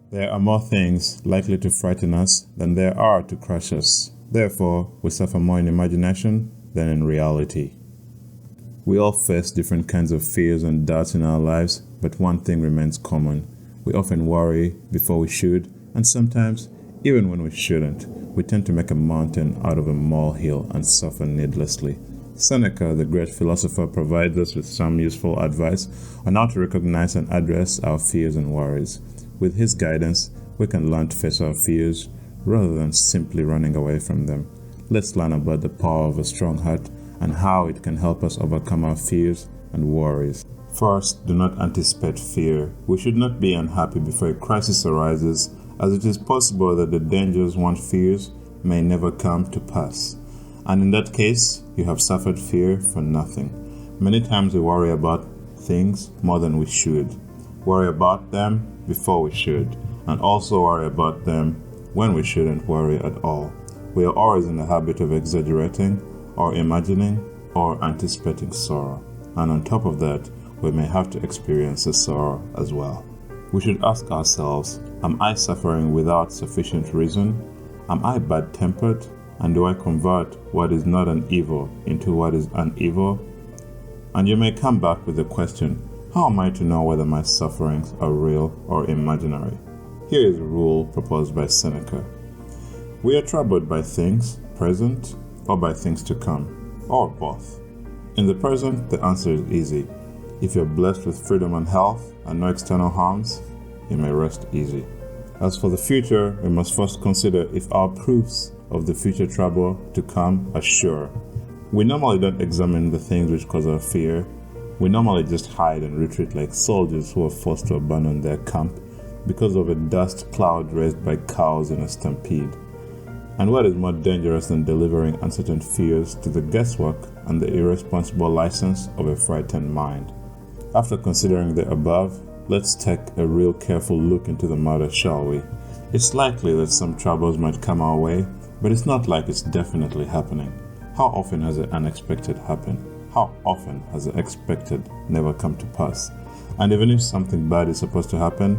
There are more things likely to frighten us than there are to crush us. Therefore, we suffer more in imagination than in reality. We all face different kinds of fears and doubts in our lives, but one thing remains common. We often worry before we should, and sometimes, even when we shouldn't, we tend to make a mountain out of a molehill and suffer needlessly. Seneca, the great philosopher, provides us with some useful advice on how to recognize and address our fears and worries. With his guidance, we can learn to face our fears rather than simply running away from them. Let's learn about the power of a strong heart and how it can help us overcome our fears and worries. First, do not anticipate fear. We should not be unhappy before a crisis arises, as it is possible that the dangers one fears may never come to pass. And in that case, you have suffered fear for nothing. Many times we worry about things more than we should. Worry about them before we should, and also worry about them when we shouldn't worry at all. We are always in the habit of exaggerating or imagining or anticipating sorrow. And on top of that, we may have to experience the sorrow as well. We should ask ourselves, am I suffering without sufficient reason? Am I bad-tempered? And do I convert what is not an evil into what is an evil? And you may come back with the question, how am I to know whether my sufferings are real or imaginary? Here is a rule proposed by Seneca. We are troubled by things present or by things to come, or both. In the present, the answer is easy. If you're blessed with freedom and health and no external harms, you may rest easy. As for the future, we must first consider if our proofs of the future trouble to come are sure. We normally don't examine the things which cause our fear. We normally just hide and retreat like soldiers who are forced to abandon their camp because of a dust cloud raised by cows in a stampede. And what is more dangerous than delivering uncertain fears to the guesswork and the irresponsible license of a frightened mind? After considering the above, let's take a real careful look into the matter, shall we? It's likely that some troubles might come our way, but it's not like it's definitely happening. How often has the unexpected happened? How often has the expected never come to pass? And even if something bad is supposed to happen,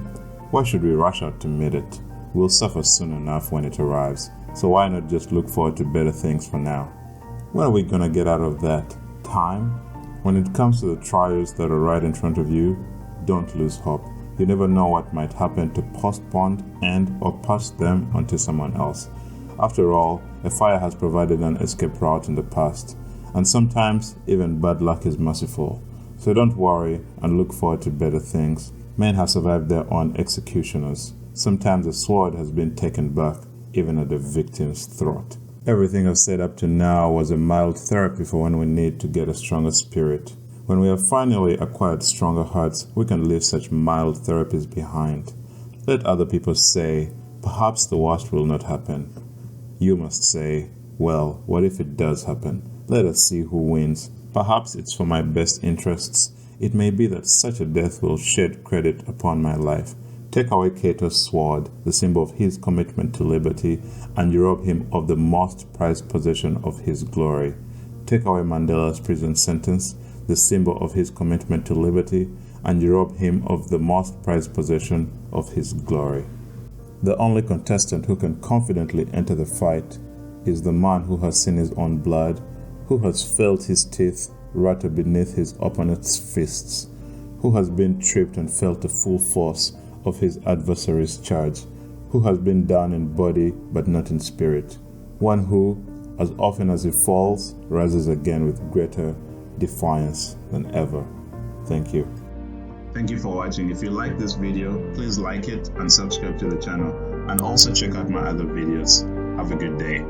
why should we rush out to meet it? We'll suffer soon enough when it arrives, so why not just look forward to better things for now? When are we gonna get out of that? Time? When it comes to the trials that are right in front of you, don't lose hope. You never know what might happen to postpone and or pass them onto someone else. After all, a fire has provided an escape route in the past, and sometimes even bad luck is merciful. So don't worry and look forward to better things. Men have survived their own executioners. Sometimes a sword has been taken back, even at the victim's throat. Everything I've said up to now was a mild therapy for when we need to get a stronger spirit. When we have finally acquired stronger hearts, we can leave such mild therapies behind. Let other people say, perhaps the worst will not happen. You must say, well, what if it does happen? Let us see who wins. Perhaps it's for my best interests. It may be that such a death will shed credit upon my life. Take away Cato's sword, the symbol of his commitment to liberty, and you rob him of the most prized possession of his glory. Take away Mandela's prison sentence, the symbol of his commitment to liberty, and you rob him of the most prized possession of his glory. The only contestant who can confidently enter the fight is the man who has seen his own blood, who has felt his teeth rattle beneath his opponent's fists, who has been tripped and felt the full force of his adversary's charge, who has been down in body but not in spirit, one who, as often as he falls, rises again with greater defiance than ever. Thank you. Thank you for watching. If you like this video, please like it and subscribe to the channel, and also check out my other videos. Have a good day.